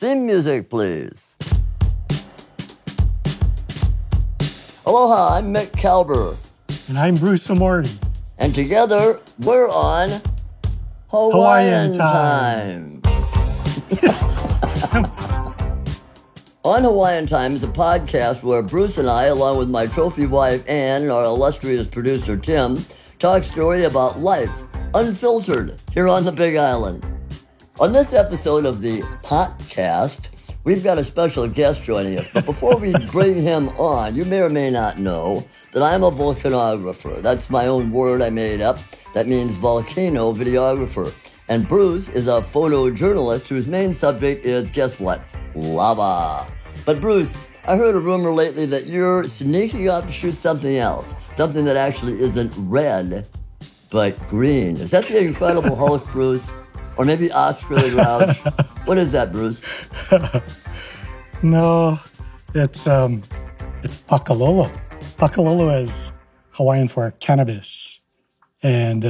Theme music, please. Aloha, I'm Mick Kalber. And I'm Bruce Amorti. And together, we're on Hawaiian Time. On Hawaiian Time is a podcast where Bruce and I, along with my trophy wife Ann and our illustrious producer Tim, talk story about life, unfiltered, here on the Big Island. On this episode of the podcast, we've got a special guest joining us. But before we bring him on, you may or may not know that I'm a volcanographer. That's my own word I made up. That means volcano videographer. And Bruce is a photojournalist whose main subject is, guess what? Lava. But Bruce, I heard a rumor lately that you're sneaking off to shoot something else. Something that actually isn't red, but green. Is that the Incredible Hulk, Bruce? Or maybe Oscar the Grouch? What is that, Bruce? No, it's pakalolo. Pakalolo is Hawaiian for cannabis. And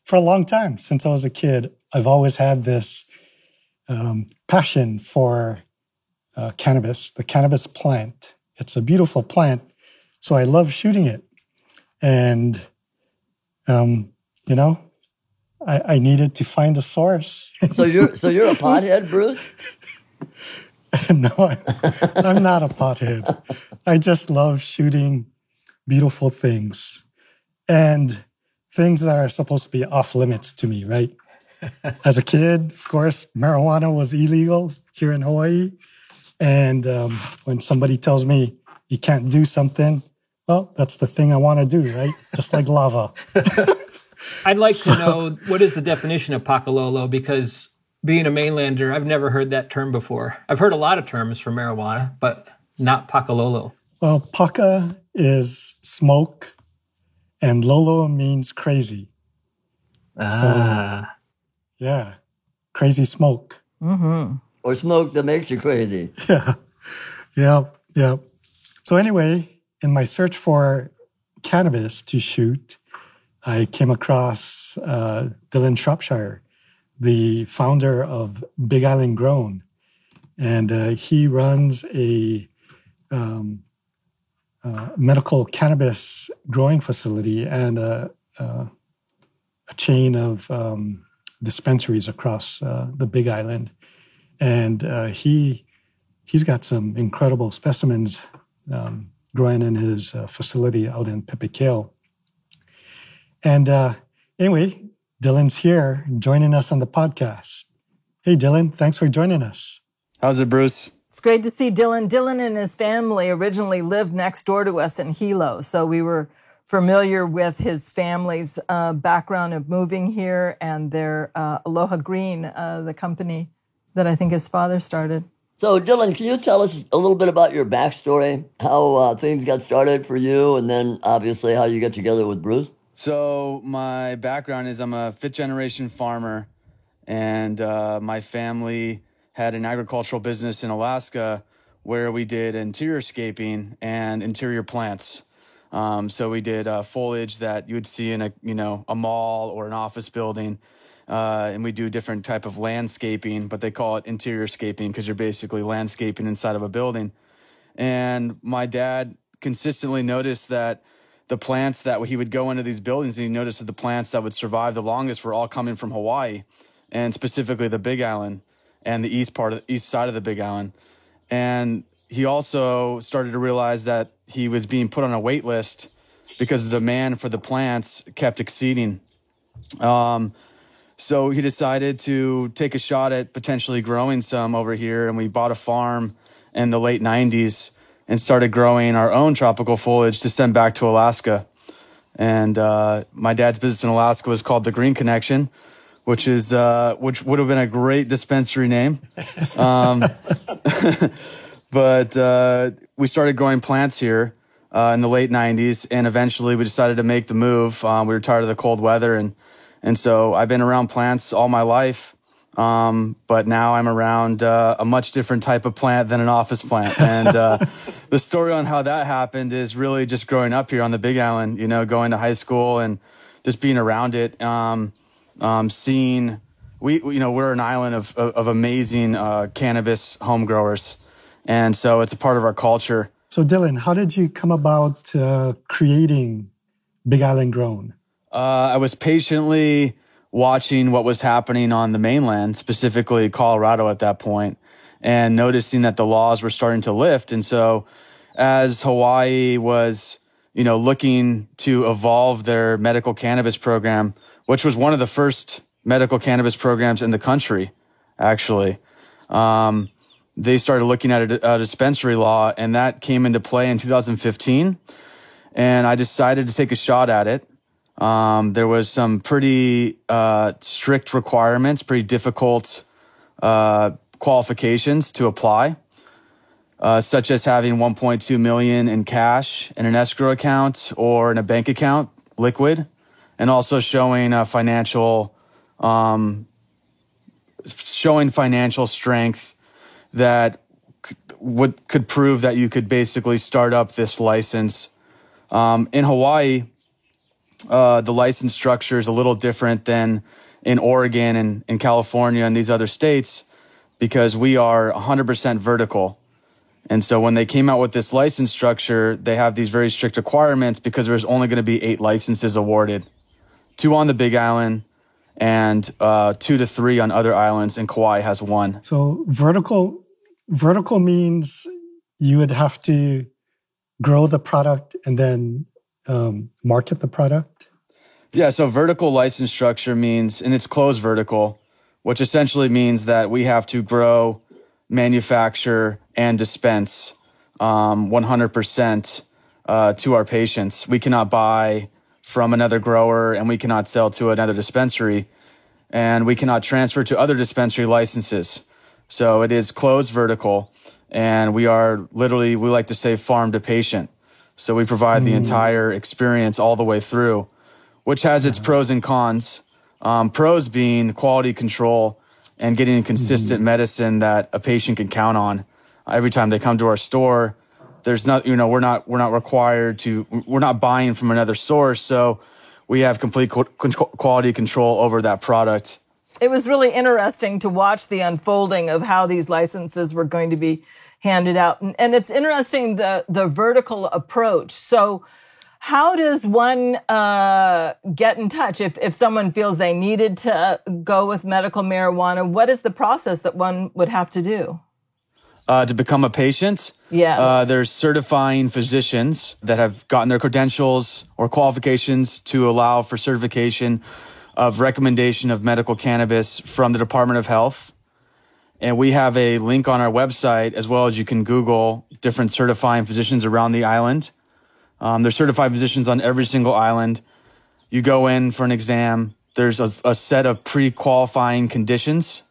for a long time, since I was a kid, I've always had this passion for cannabis, the cannabis plant. It's a beautiful plant, so I love shooting it. And, I needed to find a source. So you're a pothead, Bruce? No, I'm not a pothead. I just love shooting beautiful things and things that are supposed to be off limits to me, right? As a kid, of course, marijuana was illegal here in Hawaii. And when somebody tells me you can't do something, well, that's the thing I want to do, right? Just like lava. I'd like to know, what is the definition of pakalolo? Because being a mainlander, I've never heard that term before. I've heard a lot of terms for marijuana, but not pakalolo. Well, paka is smoke, and lolo means crazy. So, yeah, crazy smoke. Mm-hmm. Or smoke that makes you crazy. Yeah. So anyway, in my search for cannabis to shoot, I came across Dylan Shropshire, the founder of Big Island Grown. And he runs a medical cannabis growing facility and a chain of dispensaries across the Big Island. And he's got some incredible specimens growing in his facility out in Pipikale. And anyway, Dylan's here joining us on the podcast. Hey, Dylan, thanks for joining us. How's it, Bruce? It's great to see Dylan. Dylan and his family originally lived next door to us in Hilo, so we were familiar with his family's background of moving here and their Aloha Green, the company that I think his father started. So, Dylan, can you tell us a little bit about your backstory, how things got started for you, and then obviously how you got together with Bruce? So my background is I'm a fifth-generation farmer, and my family had an agricultural business in Alaska where we did interior-scaping and interior plants. So we did foliage that you would see in a mall or an office building, and we do different type of landscaping, but they call it interior-scaping because you're basically landscaping inside of a building. And my dad consistently noticed that the plants that he would go into these buildings, and he noticed that the plants that would survive the longest were all coming from Hawaii, and specifically the Big Island and the east side of the Big Island. And he also started to realize that he was being put on a wait list because the demand for the plants kept exceeding. So he decided to take a shot at potentially growing some over here, and we bought a farm in the late 90s and started growing our own tropical foliage to send back to Alaska. And my dad's business in Alaska was called The Green Connection, which would have been a great dispensary name. But we started growing plants here in the late 90s, and eventually we decided to make the move. We were tired of the cold weather, and so I've been around plants all my life. But now I'm around a much different type of plant than an office plant. And the story on how that happened is really just growing up here on the Big Island, going to high school and just being around it, seeing we're an island of amazing cannabis home growers. And so it's a part of our culture. So Dylan, how did you come about creating Big Island Grown? I was patiently watching what was happening on the mainland, specifically Colorado at that point, and noticing that the laws were starting to lift. And so as Hawaii was, looking to evolve their medical cannabis program, which was one of the first medical cannabis programs in the country, actually, they started looking at a dispensary law, and that came into play in 2015. And I decided to take a shot at it. There was some pretty strict requirements, pretty difficult qualifications to apply, such as having 1.2 million in cash in an escrow account or in a bank account, liquid, and also showing financial strength that could prove that you could basically start up this license. In Hawaii, the license structure is a little different than in Oregon and in California and these other states, because we are 100% vertical. And so when they came out with this license structure, they have these very strict requirements because there's only going to be 8 licenses awarded, 2 on the Big Island and 2 to 3 on other islands, and Kauai has 1. So vertical means you would have to grow the product and then market the product? Yeah, so vertical license structure means, and it's closed vertical, which essentially means that we have to grow, manufacture, and dispense 100% to our patients. We cannot buy from another grower, and we cannot sell to another dispensary, and we cannot transfer to other dispensary licenses. So it is closed vertical, and we like to say farm to patient. So we provide the entire experience all the way through, which has its pros and cons. Pros being quality control and getting consistent medicine that a patient can count on every time they come to our store. There's not, we're not required to, we're not buying from another source. So we have complete quality control over that product. It was really interesting to watch the unfolding of how these licenses were going to be handed out. And it's interesting, the vertical approach. So how does one get in touch if someone feels they needed to go with medical marijuana? What is the process that one would have to do? To become a patient? Yes. There's certifying physicians that have gotten their credentials or qualifications to allow for certification of recommendation of medical cannabis from the Department of Health. And we have a link on our website, as well as you can Google different certifying physicians around the island. There's certified physicians on every single island. You go in for an exam. There's a set of pre-qualifying conditions.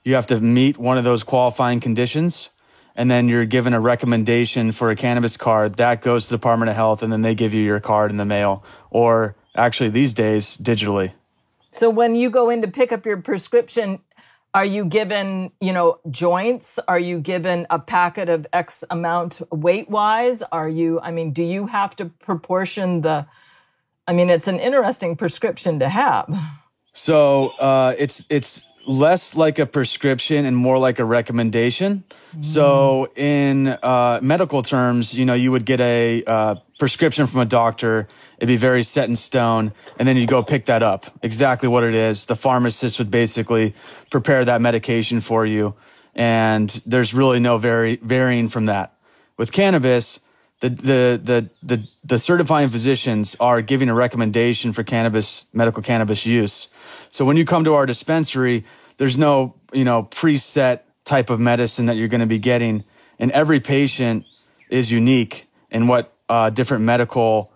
You have to meet one of those qualifying conditions, and then you're given a recommendation for a cannabis card. That goes to the Department of Health, and then they give you your card in the mail, or actually these days, digitally. So when you go in to pick up your prescription, are you given, joints? Are you given a packet of X amount weight-wise? Do you have to proportion it's an interesting prescription to have. So it's less like a prescription and more like a recommendation. So in medical terms, you would get a prescription from a doctor. It'd be very set in stone, and then you'd go pick that up. Exactly what it is. The pharmacist would basically prepare that medication for you, and there's really no varying from that. With cannabis, the certifying physicians are giving a recommendation for medical cannabis use. So when you come to our dispensary, there's no, preset type of medicine that you're going to be getting, and every patient is unique in what different medical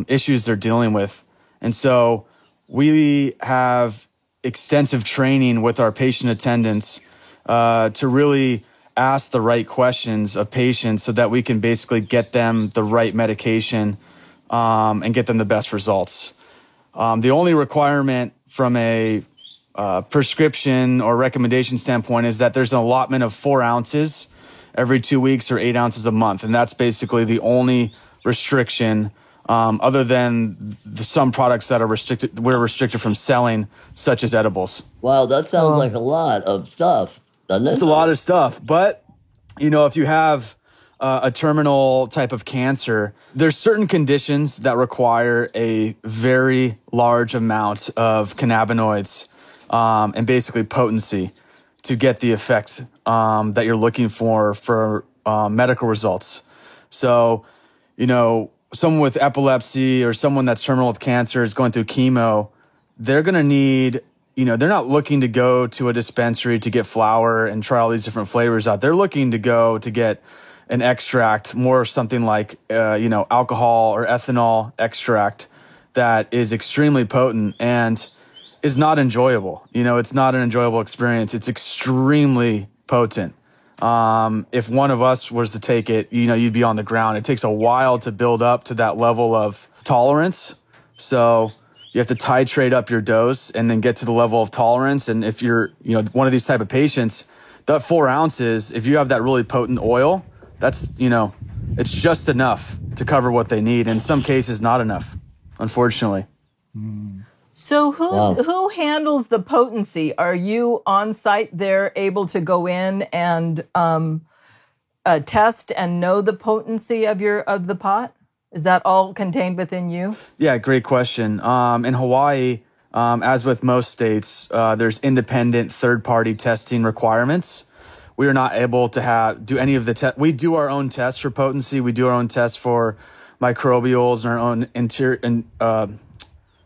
issues they're dealing with. And so we have extensive training with our patient attendants to really ask the right questions of patients so that we can basically get them the right medication and get them the best results. The only requirement from a prescription or recommendation standpoint is that there's an allotment of 4 ounces every 2 weeks or 8 ounces a month. And that's basically the only restriction other than some products that are we're restricted from selling, such as edibles. Wow, that sounds like a lot of stuff, doesn't it? It's a lot of stuff. But, if you have a terminal type of cancer, there's certain conditions that require a very large amount of cannabinoids and basically potency to get the effects that you're looking for medical results. So, someone with epilepsy or someone that's terminal with cancer is going through chemo, they're going to need, they're not looking to go to a dispensary to get flower and try all these different flavors out. They're looking to go to get an extract, more something like, alcohol or ethanol extract that is extremely potent and is not enjoyable. It's not an enjoyable experience. It's extremely potent. If one of us was to take it, you'd be on the ground. It takes a while to build up to that level of tolerance. So you have to titrate up your dose and then get to the level of tolerance. And if you're, one of these type of patients, that 4 ounces, if you have that really potent oil, that's, it's just enough to cover what they need. In some cases, not enough, unfortunately. So who handles the potency? Are you on site there, able to go in and test and know the potency of the pot? Is that all contained within you? Yeah, great question. In Hawaii, as with most states, there's independent third-party testing requirements. We are not able to do any of the tests. We do our own tests for potency. We do our own tests for microbials and our own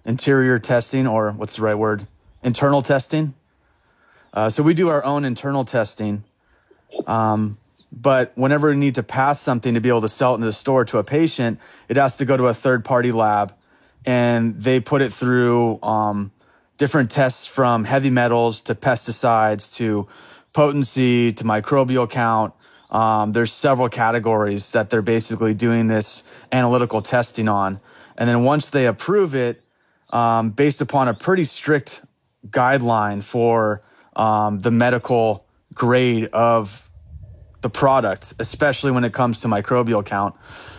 interior testing, or what's the right word? Internal testing. So we do our own internal testing. But whenever we need to pass something to be able to sell it in the store to a patient, it has to go to a third-party lab, and they put it through different tests from heavy metals to pesticides to potency to microbial count. There's several categories that they're basically doing this analytical testing on. And then once they approve it, based upon a pretty strict guideline for the medical grade of the product, especially when it comes to microbial count,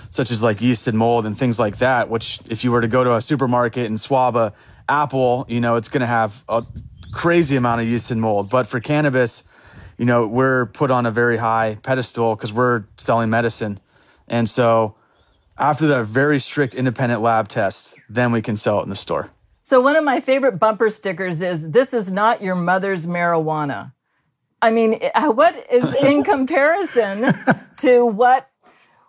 such as like yeast and mold and things like that, which if you were to go to a supermarket and swab a apple, it's going to have a crazy amount of yeast and mold. But for cannabis, we're put on a very high pedestal because we're selling medicine. And so after that very strict independent lab tests, then we can sell it in the store. So one of my favorite bumper stickers is, "This is not your mother's marijuana." I mean, what is in comparison to what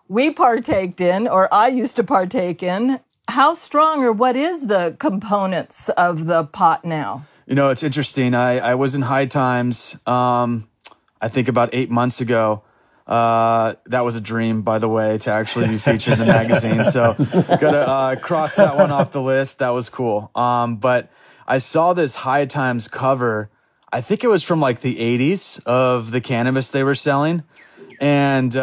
we partaked in, or I used to partake in, how strong or what is the components of the pot now? It's interesting. I was in High Times, I think about 8 months ago. That was a dream, by the way, to actually be featured in the magazine. So gotta cross that one off the list. That was cool. But I saw this High Times cover. I think it was from like the 80s of the cannabis they were selling. And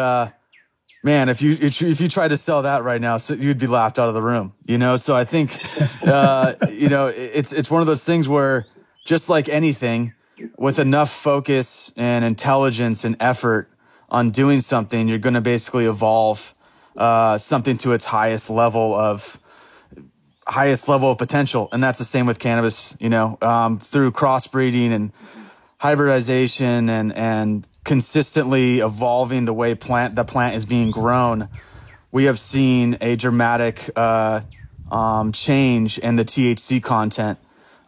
man, if you tried to sell that right now, so you'd be laughed out of the room. So I think it's one of those things where, just like anything, with enough focus and intelligence and effort on doing something, you're going to basically evolve something to its highest level of potential. And that's the same with cannabis, through crossbreeding and hybridization and consistently evolving the way the plant is being grown. We have seen a dramatic change in the THC content.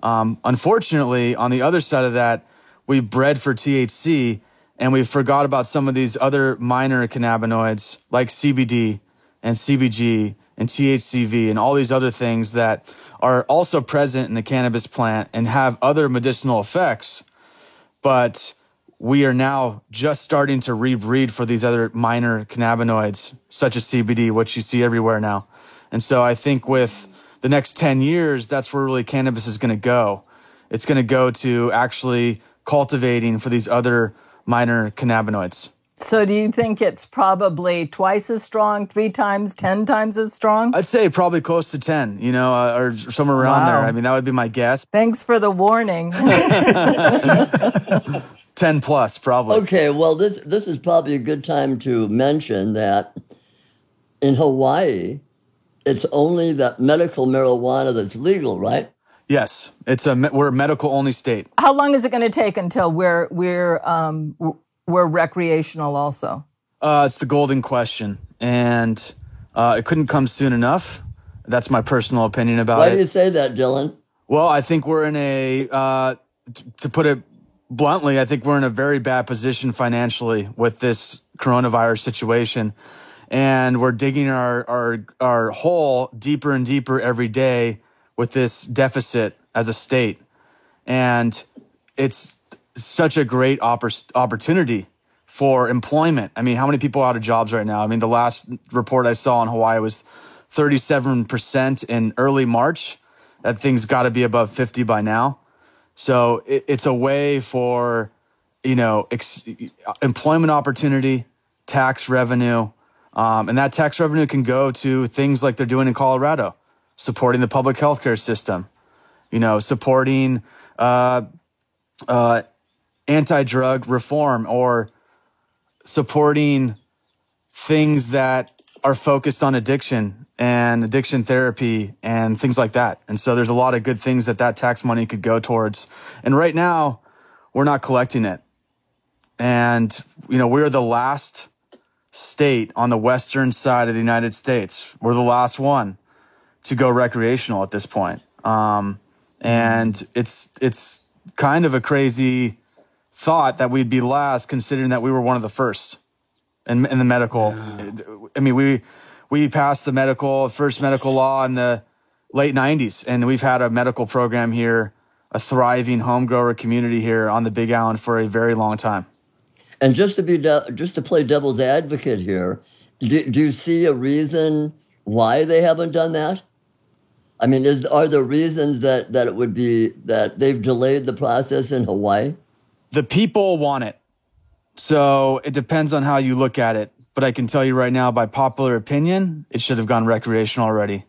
Unfortunately, on the other side of that, we've bred for THC and we forgot about some of these other minor cannabinoids like CBD and CBG and THCV and all these other things that are also present in the cannabis plant and have other medicinal effects. But we are now just starting to rebreed for these other minor cannabinoids, such as CBD, which you see everywhere now. And so I think with the next 10 years, that's where really cannabis is going to go. It's going to go to actually cultivating for these other minor cannabinoids. So do you think it's probably twice as strong, 3 times, 10 times as strong? I'd say probably close to 10, or somewhere around there. I mean, that would be my guess. Thanks for the warning. 10 plus, probably. Okay, well, this is probably a good time to mention that in Hawaii, it's only that medical marijuana that's legal, right? Yes, we're a medical only state. How long is it going to take until we're recreational also? It's the golden question, and it couldn't come soon enough. That's my personal opinion about it. Why do you say that, Dylan? Well, I think we're in to put it bluntly, I think we're in a very bad position financially with this coronavirus situation. And we're digging our hole deeper and deeper every day with this deficit as a state. And it's such a great opportunity for employment. I mean, how many people are out of jobs right now? I mean, the last report I saw in Hawaii was 37% in early March. That thing's got to be above 50 by now. So it's a way for, employment opportunity, tax revenue, and that tax revenue can go to things like they're doing in Colorado, supporting the public healthcare system, supporting anti-drug reform, or supporting things that are focused on addiction and addiction therapy and things like that. And so there's a lot of good things that tax money could go towards. And right now, we're not collecting it. And, we're the last state on the western side of the United States. We're the last one to go recreational at this point. And it's kind of a crazy thought that we'd be last, considering that we were one of the first in the medical. I mean, we passed the first medical law in the late 90s, and we've had a medical program here, a thriving home grower community here on the Big Island for a very long time. And just to play devil's advocate here, do you see a reason why they haven't done that? I mean, are there reasons that it would be that they've delayed the process in Hawaii? The people want it. So it depends on how you look at it. But I can tell you right now, by popular opinion, it should have gone recreational already.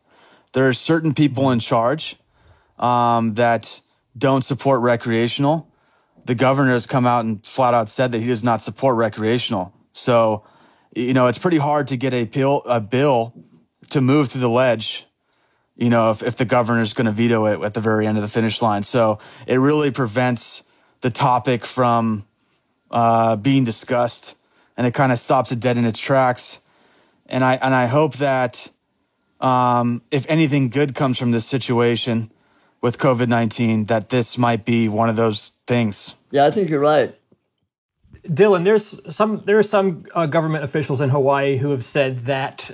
There are certain people in charge that don't support recreational. The governor has come out and flat out said that he does not support recreational. So, it's pretty hard to get a bill to move through the ledge, if the governor is going to veto it at the very end of the finish line. So it really prevents the topic from being discussed, and it kind of stops it dead in its tracks. And I hope that if anything good comes from this situation with COVID-19, that this might be one of those things. Yeah, I think you're right. Dylan, there are some government officials in Hawaii who have said that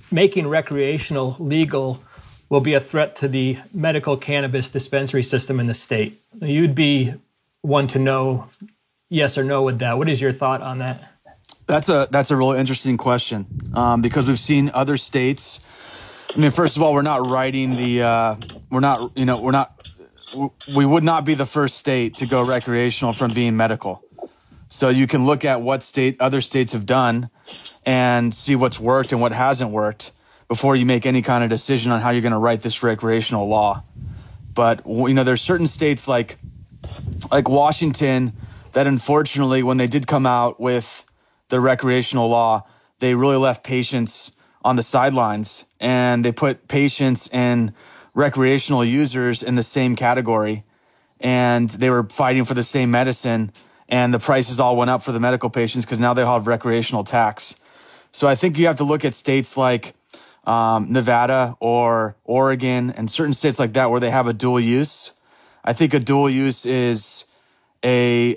making recreational legal will be a threat to the medical cannabis dispensary system in the state. You'd be one to know yes or no with that. What is your thought on that? That's a really interesting question, because we've seen other states. I mean, first of all, we're not writing we would not be the first state to go recreational from being medical. So you can look at what other states have done and see what's worked and what hasn't worked before you make any kind of decision on how you're going to write this recreational law. But, there's certain states like Washington that unfortunately, when they did come out with the recreational law, they really left patients on the sidelines, and they put patients and recreational users in the same category, and they were fighting for the same medicine, and the prices all went up for the medical patients because now they all have recreational tax. So I think you have to look at states like Nevada or Oregon and certain states like that where they have a dual use. I think a dual use is a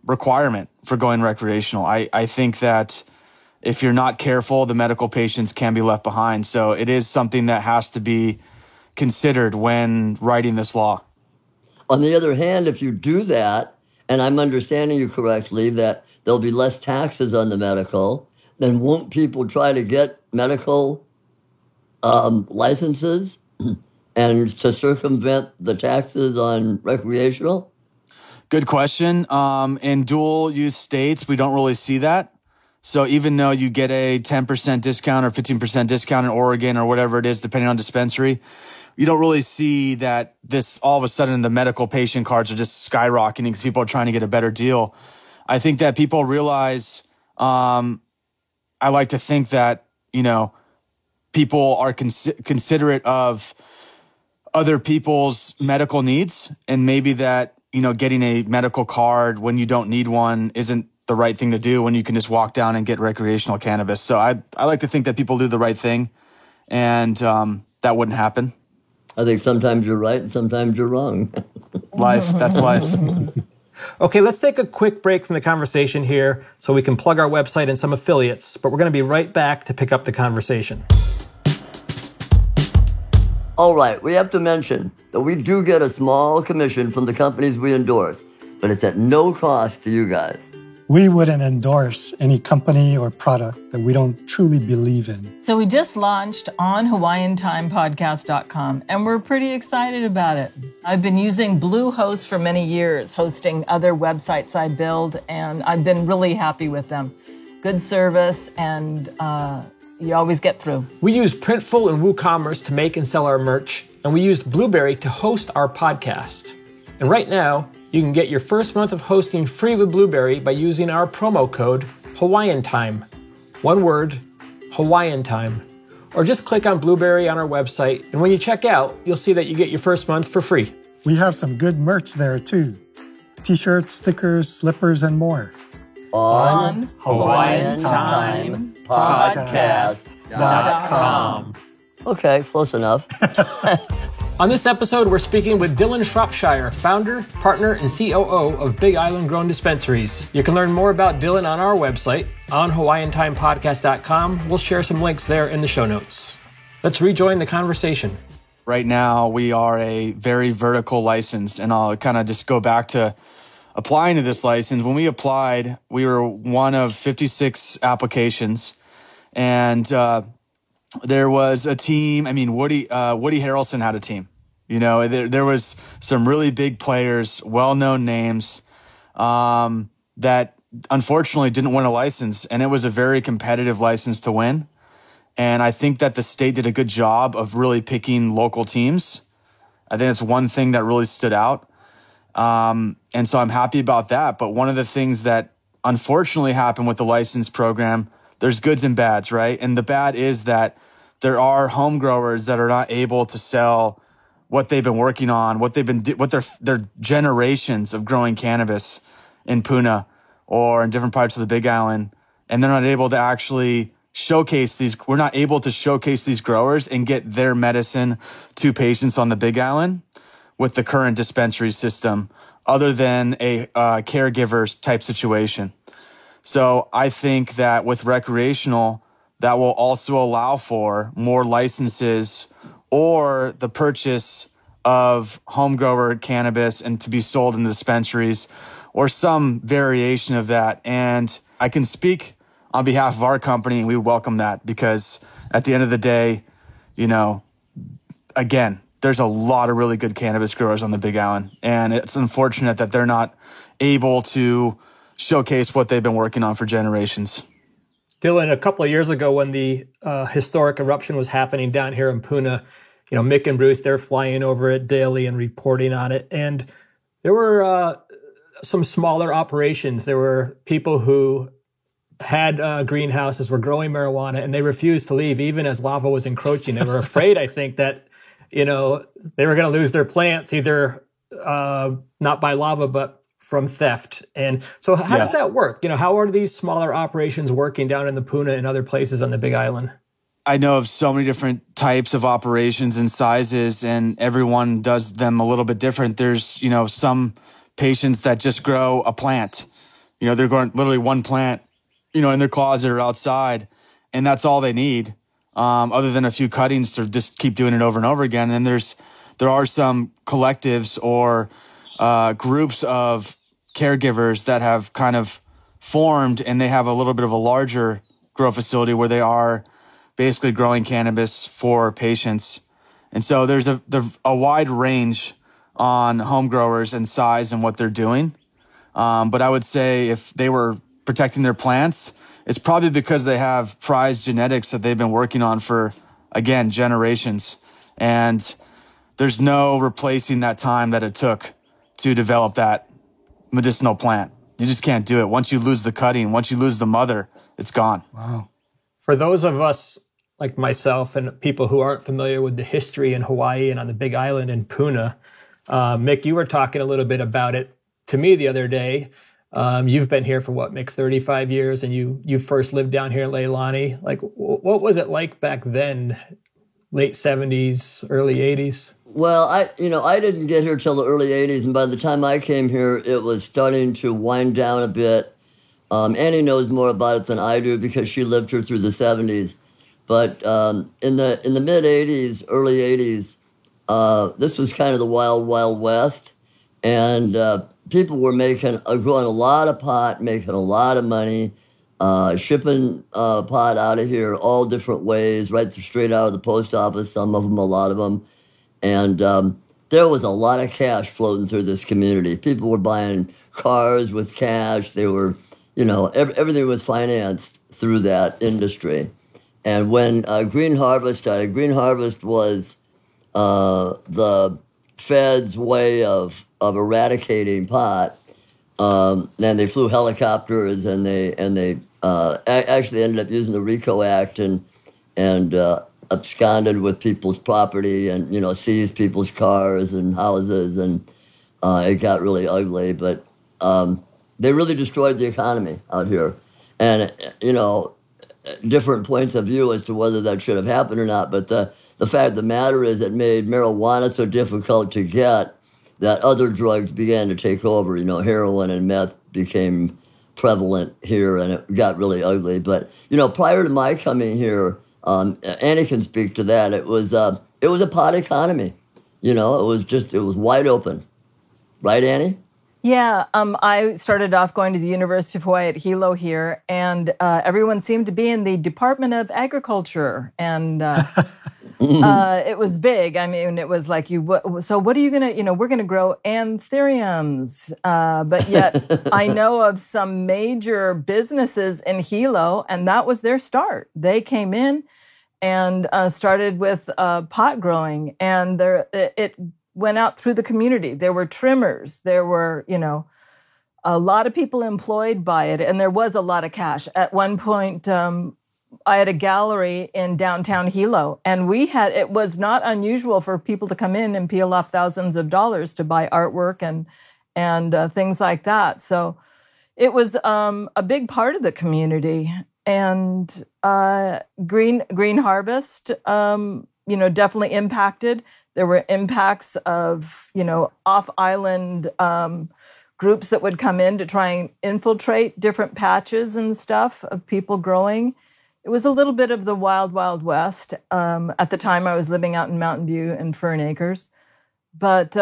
requirement for going recreational. I think that if you're not careful, the medical patients can be left behind. So it is something that has to be considered when writing this law. On the other hand, if you do that, and I'm understanding you correctly, that there'll be less taxes on the medical, then won't people try to get medical licenses and to circumvent the taxes on recreational? Good question. In dual use states, we don't really see that. So even though you get a 10% discount or 15% discount in Oregon or whatever it is, depending on dispensary, you don't really see that this all of a sudden the medical patient cards are just skyrocketing because people are trying to get a better deal. I think that people realize, I like to think that, people are considerate of other people's medical needs, and maybe that, getting a medical card when you don't need one isn't the right thing to do when you can just walk down and get recreational cannabis. So I like to think that people do the right thing, and that wouldn't happen. I think sometimes you're right and sometimes you're wrong. That's life. Okay, let's take a quick break from the conversation here so we can plug our website and some affiliates, but we're going to be right back to pick up the conversation. All right, we have to mention that we do get a small commission from the companies we endorse, but it's at no cost to you guys. We wouldn't endorse any company or product that we don't truly believe in. So we just launched on HawaiianTimePodcast.com, and we're pretty excited about it. I've been using Bluehost for many years, hosting other websites I build, and I've been really happy with them. Good service, and you always get through. We use Printful and WooCommerce to make and sell our merch, and we used Blueberry to host our podcast. And right now, you can get your first month of hosting free with Blueberry by using our promo code Hawaiian Time. One word, Hawaiian Time. Or just click on Blueberry on our website, and when you check out, you'll see that you get your first month for free. We have some good merch there too. T-shirts, stickers, slippers, and more. On HawaiianTimePodcast.com. Okay, close enough. On this episode, we're speaking with Dylan Shropshire, founder, partner, and COO of Big Island Grown Dispensaries. You can learn more about Dylan on our website, on HawaiianTimePodcast.com. We'll share some links there in the show notes. Let's rejoin the conversation. Right now, we are a very vertical license, and I'll kind of just go back to applying to this license. When we applied, we were one of 56 applications, and there was a team. I mean, Woody Harrelson had a team. There was some really big players, well-known names, that unfortunately didn't win a license, and it was a very competitive license to win. And I think that the state did a good job of really picking local teams. I think it's one thing that really stood out. And so I'm happy about that. But one of the things that unfortunately happened with the license program, there's goods and bads, right? And the bad is that there are home growers that are not able to sell what they've been working on, what their generations of growing cannabis in Puna or in different parts of the Big Island, and they're not able to actually showcase these. We're not able to showcase these growers and get their medicine to patients on the Big Island with the current dispensary system, other than a caregiver type situation. So I think that with recreational, that will also allow for more licenses or the purchase of home grower cannabis and to be sold in the dispensaries or some variation of that. And I can speak on behalf of our company, and we welcome that, because at the end of the day, again, there's a lot of really good cannabis growers on the Big Island, and it's unfortunate that they're not able to showcase what they've been working on for generations. Dylan, a couple of years ago when the historic eruption was happening down here in Puna, Mick and Bruce, they're flying over it daily and reporting on it. And there were some smaller operations. There were people who had greenhouses, were growing marijuana, and they refused to leave even as lava was encroaching. They were afraid, I think, that, they were going to lose their plants, either not by lava, but from theft. And so how does that work? How are these smaller operations working down in the Puna and other places on the Big Island? I know of so many different types of operations and sizes, and everyone does them a little bit different. There's, some patients that just grow a plant. They're growing literally one plant, in their closet or outside, and that's all they need, other than a few cuttings to just keep doing it over and over again. And there are some collectives or groups of caregivers that have kind of formed, and they have a little bit of a larger grow facility where they are basically growing cannabis for patients. And so there's a wide range on home growers and size and what they're doing. But I would say if they were protecting their plants, it's probably because they have prized genetics that they've been working on for, again, generations. And there's no replacing that time that it took to develop that medicinal plant. You just can't do it. Once you lose the cutting, once you lose the mother, it's gone. Wow. For those of us like myself and people who aren't familiar with the history in Hawaii and on the Big Island in Puna. Mick, you were talking a little bit about it to me the other day. You've been here for what, Mick, 35 years, and you first lived down here in Leilani. Like, what was it like back then, late 70s, early 80s? Well, I didn't get here till the early 80s, and by the time I came here, it was starting to wind down a bit. Annie knows more about it than I do because she lived here through the 70s. But in the mid 80s, early 80s, this was kind of the wild, wild west, and people were growing a lot of pot, making a lot of money, shipping pot out of here all different ways, right straight out of the post office. Some of them, a lot of them, and there was a lot of cash floating through this community. People were buying cars with cash. They were, everything was financed through that industry. And when Green Harvest started, Green Harvest was the Fed's way of eradicating pot. Then they flew helicopters, and they actually ended up using the RICO Act and absconded with people's property and seized people's cars and houses, and it got really ugly. But they really destroyed the economy out here, and different points of view as to whether that should have happened or not. But the fact of the matter is, it made marijuana so difficult to get that other drugs began to take over. Heroin and meth became prevalent here, and it got really ugly. But prior to my coming here, Annie can speak to that. It was a pot economy. It was wide open, right, Annie? Yeah, I started off going to the University of Hawaii at Hilo here, and everyone seemed to be in the Department of Agriculture, and it was big. I mean, it was like, so what are you going to, we're going to grow anthuriums, but yet I know of some major businesses in Hilo, and that was their start. They came in and started with pot growing, and it went out through the community. There were trimmers. There were, a lot of people employed by it, and there was a lot of cash. At one point, I had a gallery in downtown Hilo, and it was not unusual for people to come in and peel off thousands of dollars to buy artwork and things like that. So it was a big part of the community. And Green Harvest, definitely impacted. There were impacts of, off-island groups that would come in to try and infiltrate different patches and stuff of people growing. It was a little bit of the wild, wild west. At the time, I was living out in Mountain View and Fern Acres. But,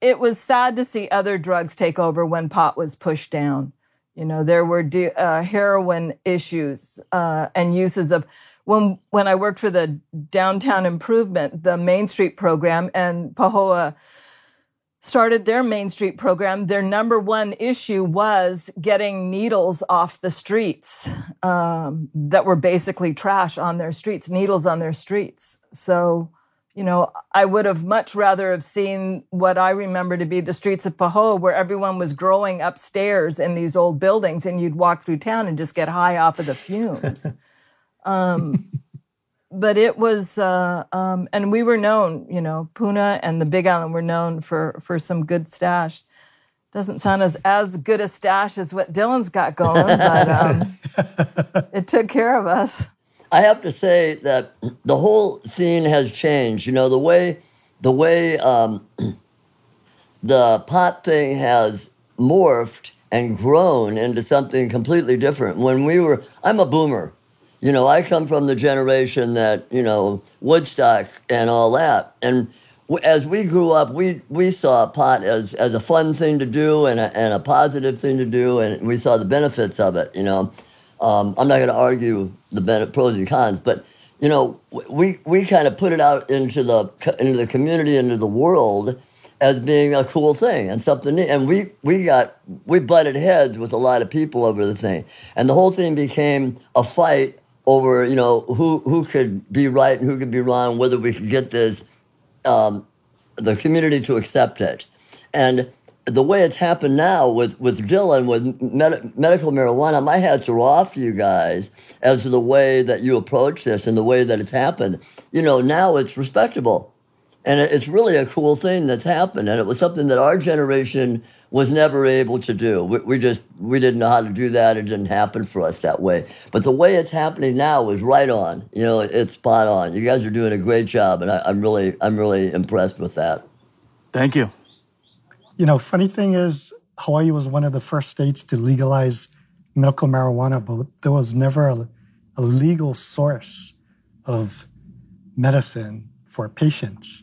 it was sad to see other drugs take over when pot was pushed down. There were heroin issues and uses of... When I worked for the Downtown Improvement, the Main Street program, and Pahoa started their Main Street program, their number one issue was getting needles off the streets that were basically trash on their streets, needles on their streets. So, I would have much rather have seen what I remember to be the streets of Pahoa, where everyone was growing upstairs in these old buildings, and you'd walk through town and just get high off of the fumes. But it was, and we were known, Puna and the Big Island were known for some good stash. Doesn't sound as good a stash as what Dylan's got going, but it took care of us. I have to say that the whole scene has changed. The way the pot thing has morphed and grown into something completely different. I'm a boomer. I come from the generation that, Woodstock and all that. And as we grew up, we saw pot as a fun thing to do and a positive thing to do, and we saw the benefits of it, I'm not going to argue the pros and cons, but, we kind of put it out into the community, into the world as being a cool thing and something neat. And we butted heads with a lot of people over the thing. And the whole thing became a fight over, who could be right and who could be wrong, whether we could get this, the community to accept it. And the way it's happened now with Dylan, with medical marijuana, my hats are off to you guys as to the way that you approach this and the way that it's happened. Now it's respectable. And it's really a cool thing that's happened. And it was something that our generation was never able to do. We didn't know how to do that. It didn't happen for us that way. But the way it's happening now is right on. It's spot on. You guys are doing a great job, and I'm really impressed with that. Thank you. Funny thing is, Hawaii was one of the first states to legalize medical marijuana, but there was never a legal source of medicine for patients.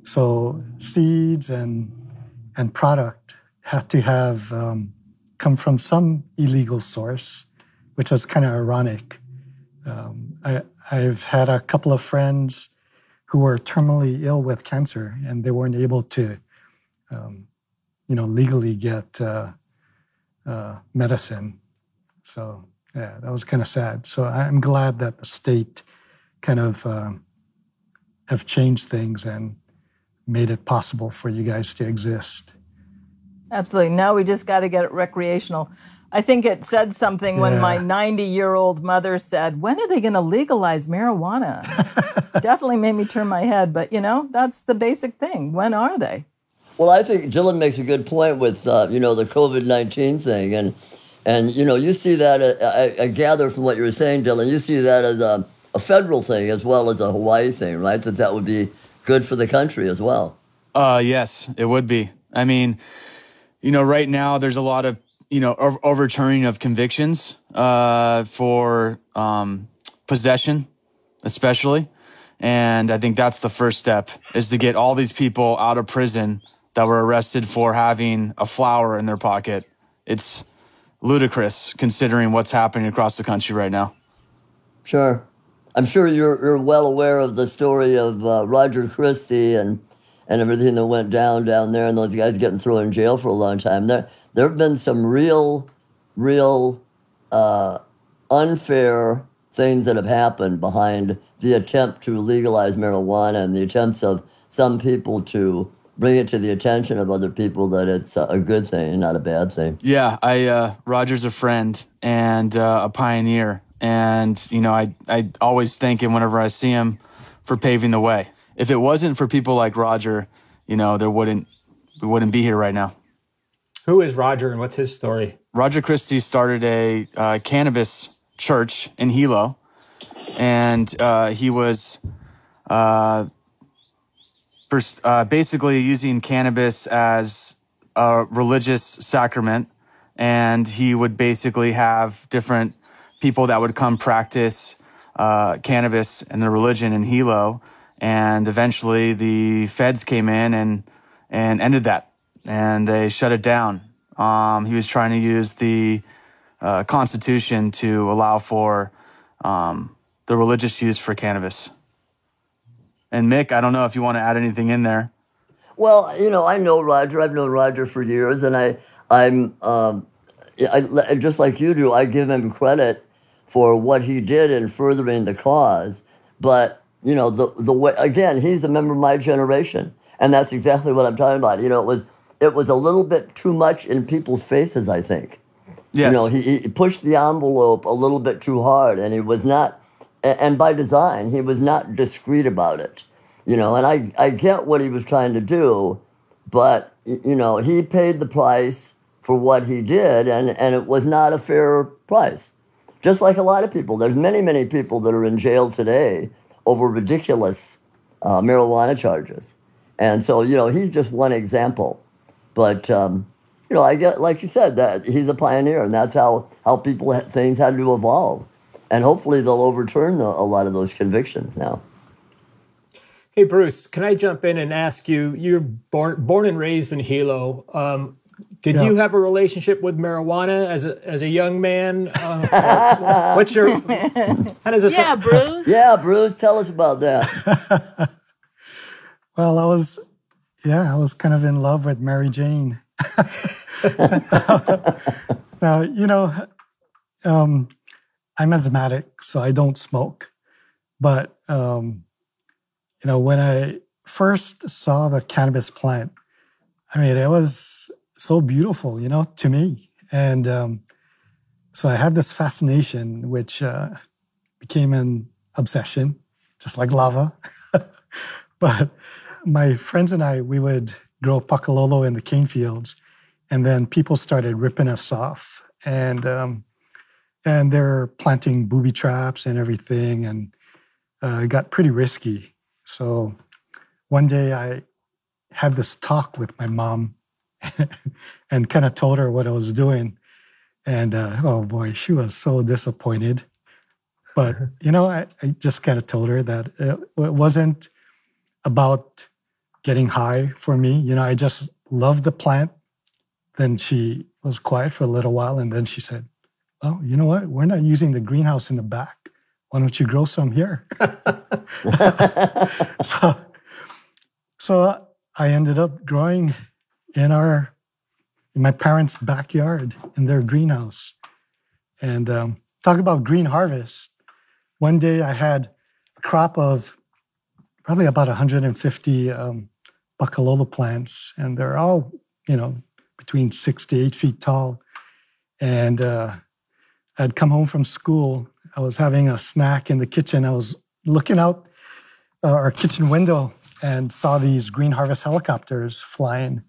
So seeds and product had to have come from some illegal source, which was kind of ironic. I've had a couple of friends who were terminally ill with cancer, and they weren't able to, legally get medicine. So yeah, that was kind of sad. So I'm glad that the state kind of have changed things and made it possible for you guys to exist. Absolutely. Now we just got to get it recreational. I think it said something when my 90-year-old mother said, when are they going to legalize marijuana? Definitely made me turn my head. But, that's the basic thing. When are they? Well, I think Dylan makes a good point with, the COVID-19 thing. And you see that, I gather from what you were saying, Dylan, you see that as a federal thing as well as a Hawaii thing, right? That would be good for the country as well. Yes, it would be. I mean, right now there's a lot of, overturning of convictions for possession, especially. And I think that's the first step, is to get all these people out of prison that were arrested for having a flower in their pocket. It's ludicrous considering what's happening across the country right now. Sure. I'm sure you're well aware of the story of Roger Christie and everything that went down there, and those guys getting thrown in jail for a long time. There have been some real unfair things that have happened behind the attempt to legalize marijuana and the attempts of some people to bring it to the attention of other people that it's a good thing and not a bad thing. Yeah, Roger's a friend and a pioneer. And, I always thank him whenever I see him for paving the way. If it wasn't for people like Roger, we wouldn't be here right now. Who is Roger and what's his story? Roger Christie started a cannabis church in Hilo, and he was basically using cannabis as a religious sacrament, and he would basically have different people that would come practice cannabis and their religion in Hilo, and eventually the feds came in and ended that, and they shut it down. He was trying to use the Constitution to allow for the religious use for cannabis. And Mick, I don't know if you want to add anything in there. Well, I know Roger. I've known Roger for years, and I'm just like you do, I give him credit for what he did in furthering the cause. But, the way, again, he's a member of my generation. And that's exactly what I'm talking about. It was a little bit too much in people's faces, I think. Yes. He pushed the envelope a little bit too hard, and he was not, and by design, he was not discreet about it. And I get what he was trying to do, but, he paid the price for what he did, and it was not a fair price. Just like a lot of people. There's many people that are in jail today over ridiculous marijuana charges. And so, he's just one example. But, I get, like you said, that he's a pioneer, and that's how things had to evolve. And hopefully they'll overturn a lot of those convictions now. Hey, Bruce, can I jump in and ask you, you're born and raised in Hilo. Did you have a relationship with marijuana as a young man? What's your? How does this? Yeah, Bruce. Yeah, Bruce, tell us about that. Well, I was kind of in love with Mary Jane. Now, I'm asthmatic, so I don't smoke. But when I first saw the cannabis plant, it was so beautiful, to me. And so I had this fascination, which became an obsession, just like lava. But my friends and I, we would grow pakalolo in the cane fields, and then people started ripping us off, and they're planting booby traps and everything, and it got pretty risky. So one day I had this talk with my mom and kind of told her what I was doing, and oh boy, she was so disappointed. But I just kind of told her that it wasn't about getting high for me. I just loved the plant. Then she was quiet for a little while, and then she said, "Oh, you know what? We're not using the greenhouse in the back. Why don't you grow some here?" So I ended up growing in my parents' backyard in their greenhouse. And talk about green harvest. One day I had a crop of probably about 150 pakalolo plants, and they're all, between 6 to 8 feet tall. And I'd come home from school. I was having a snack in the kitchen. I was looking out our kitchen window and saw these green harvest helicopters flying.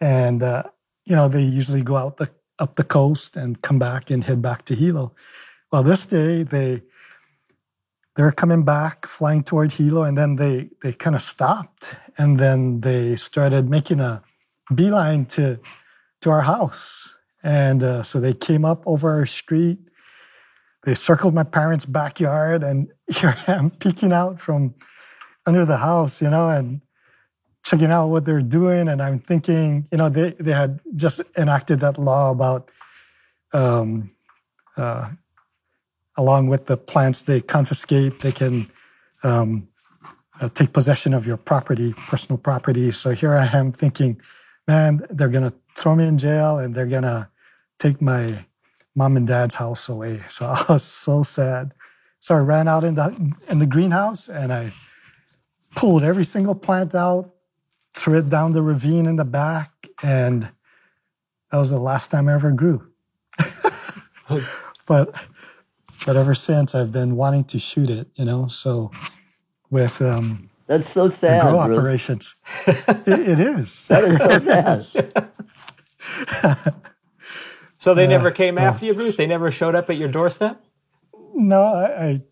And, they usually go out up the coast and come back and head back to Hilo. Well, this day they're coming back, flying toward Hilo, and then they kind of stopped. And then they started making a beeline to our house. And so they came up over our street. They circled my parents' backyard, and here I am peeking out from under the house, and checking out what they're doing. And I'm thinking, they had just enacted that law about, along with the plants they confiscate, they can take possession of your property, personal property. So here I am thinking, man, they're going to throw me in jail, and they're going to take my mom and dad's house away. So I was so sad. So I ran out in the greenhouse, and I pulled every single plant out, threw it down the ravine in the back, and that was the last time I ever grew. But ever since, I've been wanting to shoot it, so with that's so sad, grow Bruce. operations. It is. That is so sad. So they never came after you, Bruce? They never showed up at your doorstep? No, I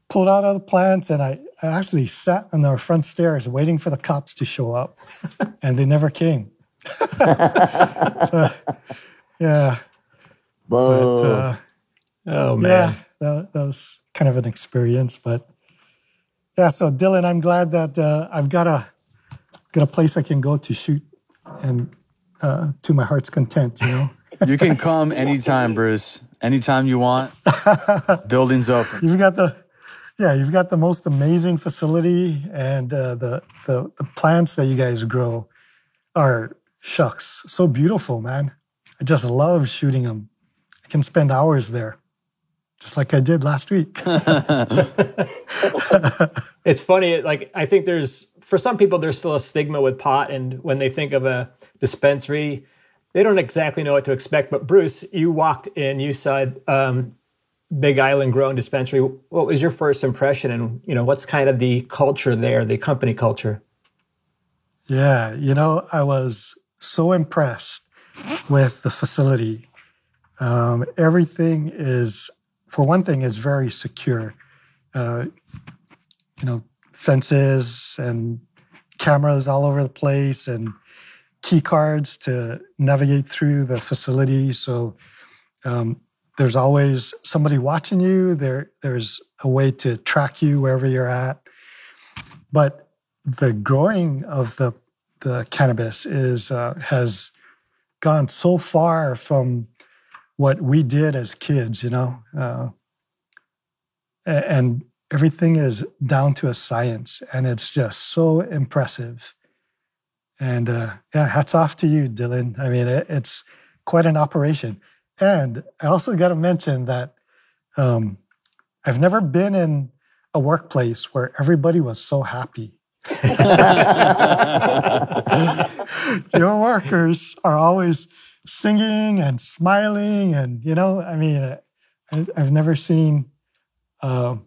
pulled out all the plants, and I actually sat on our front stairs waiting for the cops to show up, and they never came. So, yeah. Whoa. Oh, man. Yeah, that was kind of an experience. But yeah, so Dylan, I'm glad that I've got a place I can go to shoot, and to my heart's content, You can come anytime, Bruce. Anytime you want. Building's open. You've got the most amazing facility, and the plants that you guys grow are, shucks, so beautiful, man. I just love shooting them. I can spend hours there, just like I did last week. It's funny, I think for some people, there's still a stigma with pot, and when they think of a dispensary, they don't exactly know what to expect. But Bruce, you walked in, you said Big Island Grown Dispensary. What was your first impression, and what's kind of the culture there, the company culture? Yeah, I was so impressed with the facility. Everything is, for one thing, is very secure. Fences and cameras all over the place, and key cards to navigate through the facility. So there's always somebody watching you. There's a way to track you wherever you're at. But the growing of the cannabis has gone so far from what we did as kids, and everything is down to a science, and it's just so impressive. And hats off to you, Dylan. I mean, it's quite an operation. And I also got to mention that I've never been in a workplace where everybody was so happy. Your workers are always singing and smiling, and I mean, I've never seen a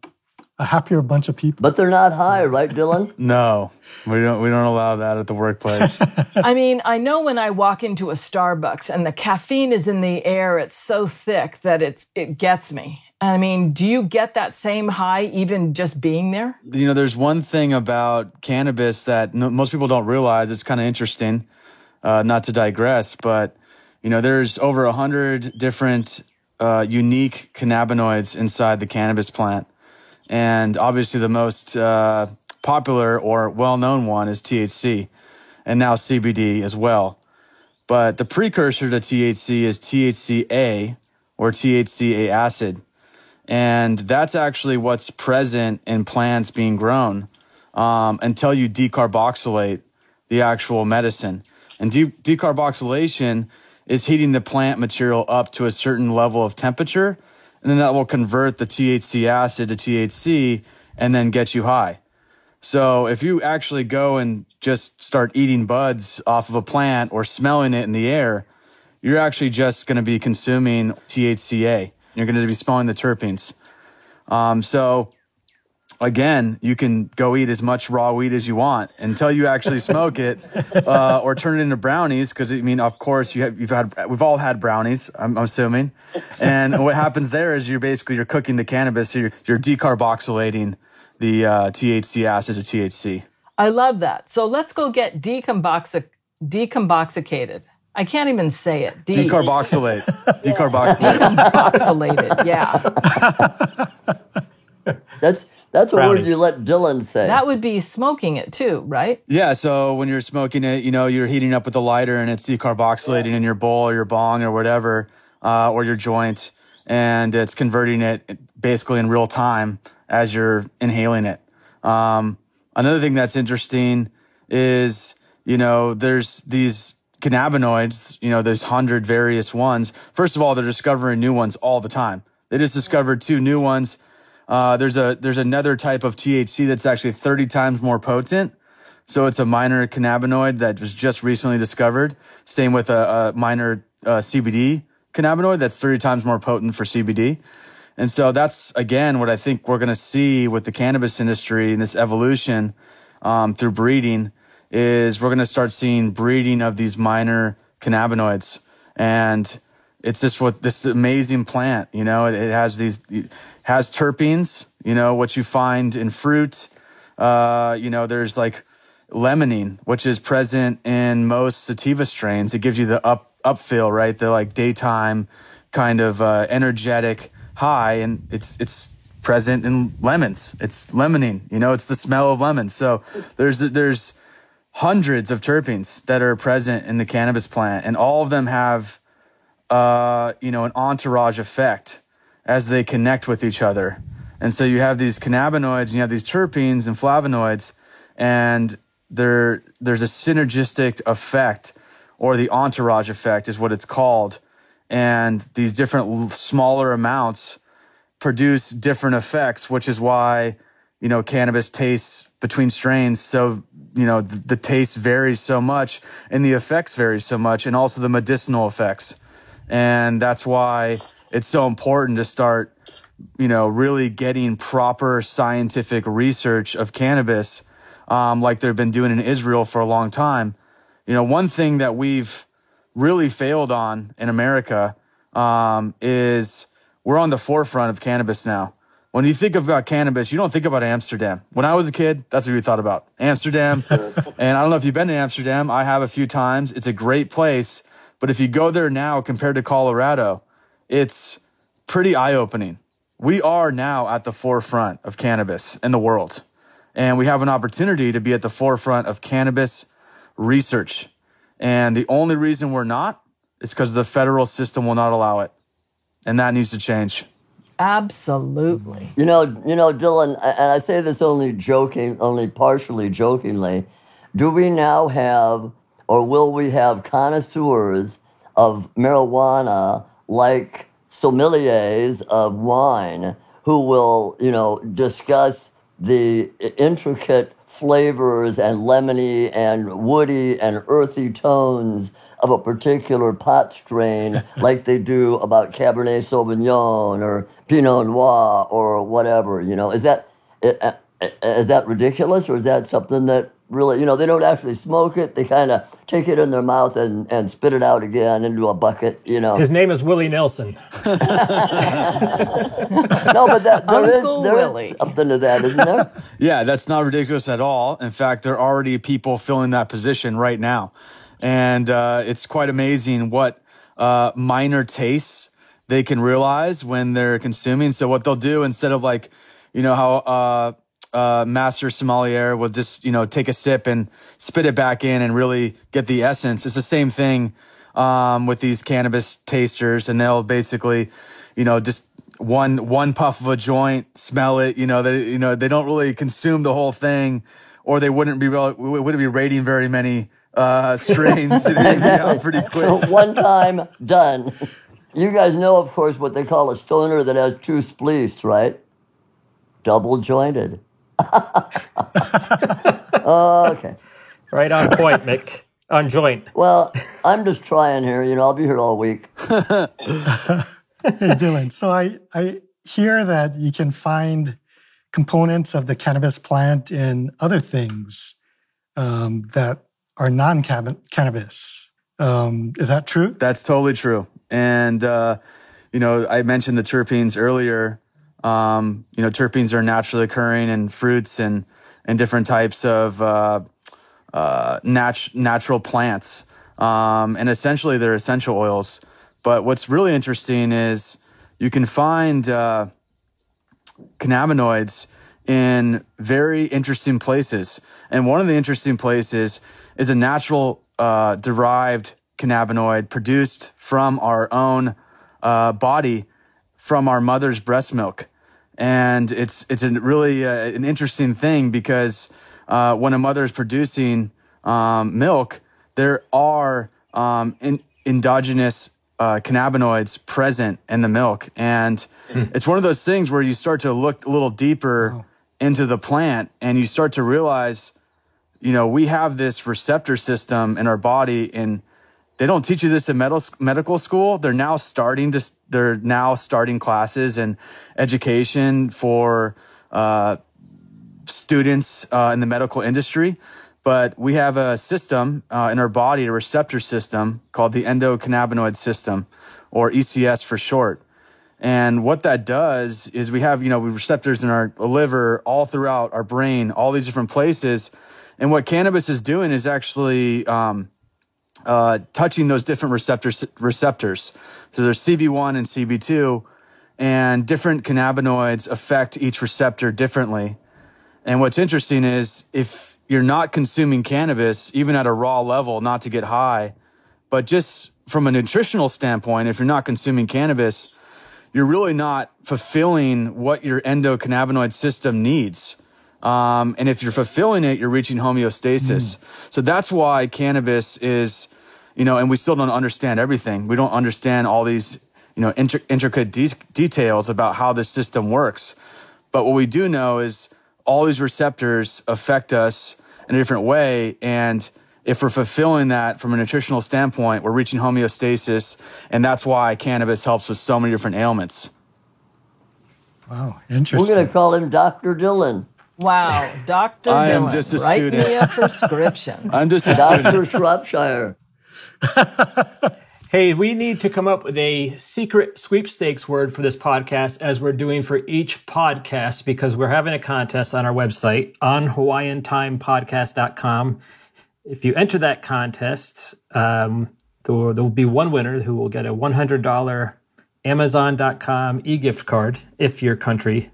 happier bunch of people. But they're not high, right, Dylan? No, we don't allow that at the workplace. I mean, I know when I walk into a Starbucks and the caffeine is in the air, it's so thick that it gets me. I mean, do you get that same high even just being there? There's one thing about cannabis that most people don't realize. It's kind of interesting, not to digress, but, there's over 100 different unique cannabinoids inside the cannabis plant. And obviously the most popular or well-known one is THC, and now CBD as well. But the precursor to THC is THCA, or THCA acid. And that's actually what's present in plants being grown until you decarboxylate the actual medicine. And decarboxylation is heating the plant material up to a certain level of temperature, and then that will convert the THC acid to THC and then get you high. So if you actually go and just start eating buds off of a plant or smelling it in the air, you're actually just going to be consuming THCA. You're going to be smelling the terpenes. So again, you can go eat as much raw weed as you want until you actually smoke it, or turn it into brownies. Because of course, we've all had brownies, I'm assuming. And what happens there is you're cooking the cannabis, so you're decarboxylating the THC acid to THC. I love that. So let's go get decomboxicated. I can't even say it. Decarboxylate. Decomboxylated, yeah. That's a Brownies. word you let Dylan say. That would be smoking it too, right? Yeah, so when you're smoking it, you're heating up with a lighter and it's decarboxylating in your bowl or your bong or whatever, or your joint, and it's converting it basically in real time as you're inhaling it. Another thing that's interesting is, there's these cannabinoids, there's 100 various ones. First of all, they're discovering new ones all the time. They just discovered 2 new ones. There's another type of THC that's actually 30 times more potent. So it's a minor cannabinoid that was just recently discovered. Same with a minor CBD cannabinoid that's 30 times more potent for CBD. And so that's, again, what I think we're going to see with the cannabis industry and this evolution through breeding is we're going to start seeing breeding of these minor cannabinoids. And it's just what this amazing plant, it has has terpenes, what you find in fruit. There's like limonene, which is present in most sativa strains. It gives you the up feel, right? The like daytime kind of energetic high, and it's present in lemons. It's limonene, it's the smell of lemons. So there's hundreds of terpenes that are present in the cannabis plant, and all of them have an entourage effect as they connect with each other. And so you have these cannabinoids and you have these terpenes and flavonoids, and there's a synergistic effect, or the entourage effect is what it's called. And these different smaller amounts produce different effects, which is why, cannabis tastes between strains. So, the taste varies so much and the effects vary so much, and also the medicinal effects. And that's why it's so important to start, really getting proper scientific research of cannabis, like they've been doing in Israel for a long time. One thing that we've really failed on in America is we're on the forefront of cannabis now. When you think about cannabis, you don't think about Amsterdam. When I was a kid, that's what we thought about, Amsterdam. And I don't know if you've been to Amsterdam. I have a few times. It's a great place. But if you go there now compared to Colorado, it's pretty eye-opening. We are now at the forefront of cannabis in the world. And we have an opportunity to be at the forefront of cannabis research. And the only reason we're not is because the federal system will not allow it. And that needs to change. Absolutely. Dylan, and I say this only partially jokingly, do we now have, or will we have, connoisseurs of marijuana like sommeliers of wine who will, discuss the intricate flavors and lemony and woody and earthy tones of a particular pot strain like they do about Cabernet Sauvignon or Pinot Noir or whatever, Is that ridiculous, or is that something that really, they don't actually smoke it. They kind of take it in their mouth and spit it out again into a bucket, His name is Willie Nelson. No, but there is something to that, isn't there? Yeah, that's not ridiculous at all. In fact, there are already people filling that position right now. And it's quite amazing what minor tastes they can realize when they're consuming. So what they'll do, instead of how master sommelier will just, take a sip and spit it back in and really get the essence. It's the same thing with these cannabis tasters, and they'll basically, just one puff of a joint, smell it. They don't really consume the whole thing, or they wouldn't be rating very many strains. Out pretty quick. One time done. You guys know, of course, what they call a stoner that has two spleefs, right? Double jointed. Okay. Right on point, Mick. On joint. Well, I'm just trying here. I'll be here all week. Hey, Dylan. So I hear that you can find components of the cannabis plant in other things that are non-cannabis. Is that true? That's totally true. And, I mentioned the terpenes earlier. Terpenes are naturally occurring in fruits and different types of natural plants. And essentially they're essential oils. But what's really interesting is you can find cannabinoids in very interesting places. And one of the interesting places is a natural derived cannabinoid produced from our own body, from our mother's breast milk. And it's really an interesting thing because when a mother is producing milk, there are endogenous cannabinoids present in the milk. And it's one of those things where you start to look a little deeper into the plant and you start to realize, we have this receptor system in our body, and they don't teach you this in medical school. They're now starting classes and education for students in the medical industry. But we have a system in our body, a receptor system called the endocannabinoid system, or ECS for short. And what that does is we have, receptors in our liver, all throughout our brain, all these different places. And what cannabis is doing is actually touching those different receptors. So there's CB1 and CB2, and different cannabinoids affect each receptor differently. And what's interesting is if you're not consuming cannabis, even at a raw level, not to get high, but just from a nutritional standpoint, if you're not consuming cannabis, you're really not fulfilling what your endocannabinoid system needs. And if you're fulfilling it, you're reaching homeostasis. So that's why cannabis is, and we still don't understand everything. We don't understand all these, intricate details about how the system works. But what we do know is all these receptors affect us in a different way. And if we're fulfilling that from a nutritional standpoint, we're reaching homeostasis. And that's why cannabis helps with so many different ailments. Wow, interesting. We're going to call him Dr. Dylan. Wow, Dr. I am Dylan, just a write student. me a prescription. I'm just a student. Dr. Shropshire. Hey, we need to come up with a secret sweepstakes word for this podcast, as we're doing for each podcast, because we're having a contest on our website, on HawaiianTimePodcast.com. If you enter that contest, there will be one winner who will get a $100 Amazon.com e-gift card if your country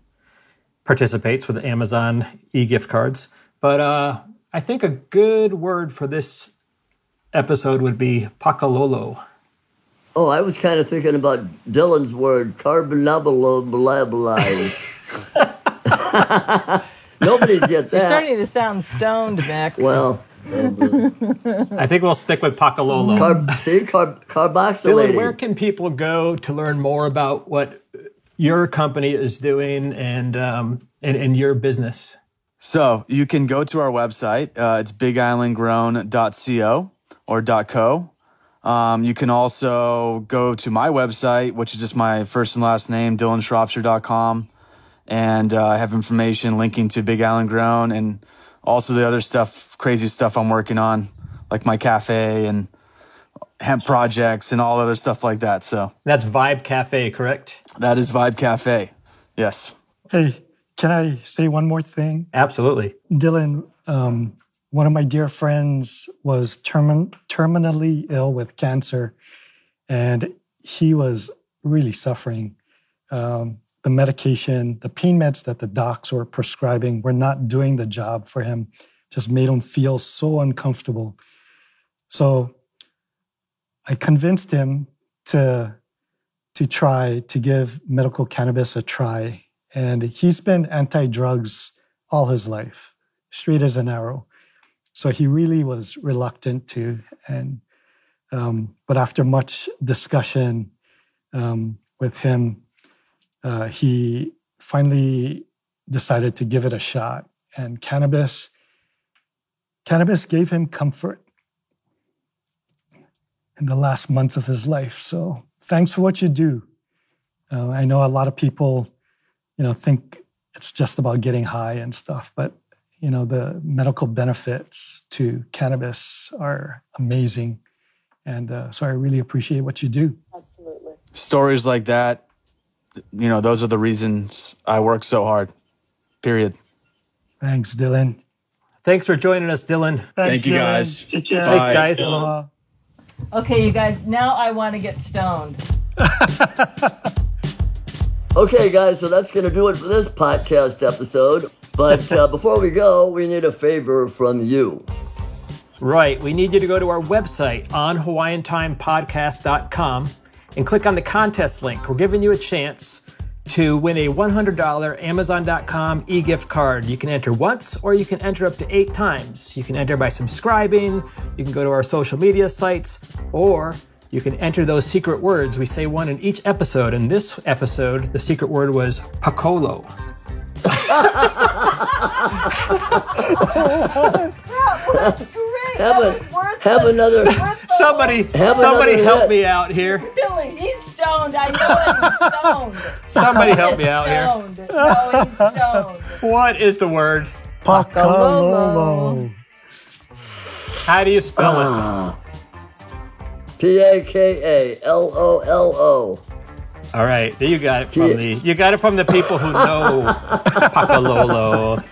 participates with Amazon e-gift cards. But I think a good word for this episode would be pakalolo. Oh, I was kind of thinking about Dylan's word, carbonabuloblablai. Nobody gets that. You're starting to sound stoned, Mick. Well, I think we'll stick with pakalolo. carboxylating. Dylan, where can people go to learn more about what your company is doing and your business? So you can go to our website. It's bigislandgrown.co or .co. You can also go to my website, which is just my first and last name, DylanShropshire.com. And I have information linking to Big Island Grown and also the other stuff, crazy stuff I'm working on, like my cafe and hemp projects and all other stuff like that. So That's Vibe Cafe, correct? that is Vibe Cafe. Yes. Hey, can I say one more thing? Absolutely. Dylan, one of my dear friends was terminally ill with cancer, and he was really suffering. The medication, the pain meds that the docs were prescribing were not doing the job for him, just made him feel so uncomfortable. So I convinced him to try to give medical cannabis a try. And he's been anti-drugs all his life, straight as an arrow. So he really was reluctant to. And but after much discussion with him, he finally decided to give it a shot. And cannabis gave him comfort in the last months of his life. So thanks for what you do. I know a lot of people, think it's just about getting high and stuff, but the medical benefits to cannabis are amazing. And so I really appreciate what you do. Absolutely. Stories like that, those are the reasons I work so hard, period. Thanks, Dylan. Thanks for joining us, Dylan. Thanks, you, Dylan. guys. Take care. Thanks, guys. Aloha. Okay, you guys, now I want to get stoned. Okay, guys, so that's going to do it for this podcast episode. But before we go, we need a favor from you. Right. We need you to go to our website on HawaiianTimePodcast.com and click on the contest link. We're giving you a chance to win a $100 Amazon.com e-gift card. You can enter once or you can enter up to 8 times. You can enter by subscribing, you can go to our social media sites, or you can enter those secret words. We say one in each episode. In this episode, the secret word was Pakolo. That was great. Have another. Somebody help me out here. Billy, he's stoned. I know he's stoned. Somebody help me out here. Stoned. No, he's stoned. What is the word? Pakalolo. How do you spell it? Pakalolo. All right, you got it from the people who know Pakalolo.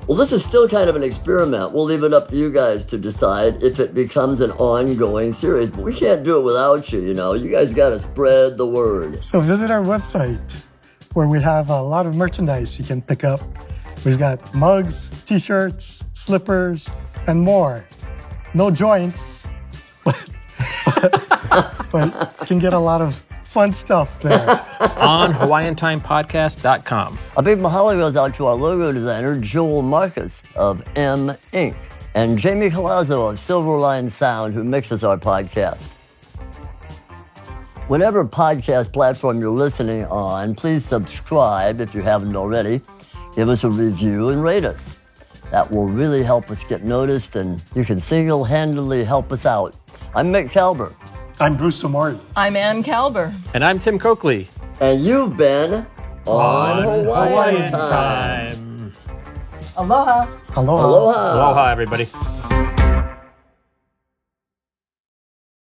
Well, this is still kind of an experiment. We'll leave it up to you guys to decide if it becomes an ongoing series. But we can't do it without you, You guys got to spread the word. So visit our website where we have a lot of merchandise you can pick up. We've got mugs, t-shirts, slippers, and more. No joints, but you can get a lot of fun stuff there. On HawaiianTimePodcast.com. A big mahalo goes out to our logo designer, Joel Marcus of M Inc. and Jamie Colazzo of Silverline Sound, who mixes our podcast. Whatever podcast platform you're listening on, please subscribe if you haven't already. Give us a review and rate us. That will really help us get noticed, and you can single-handedly help us out. I'm Mick Kalber. I'm Bruce Amori. I'm Ann Kalber. And I'm Tim Coakley. And you've been on Hawaiian Time. Time. Aloha. Aloha. Aloha. Aloha, everybody.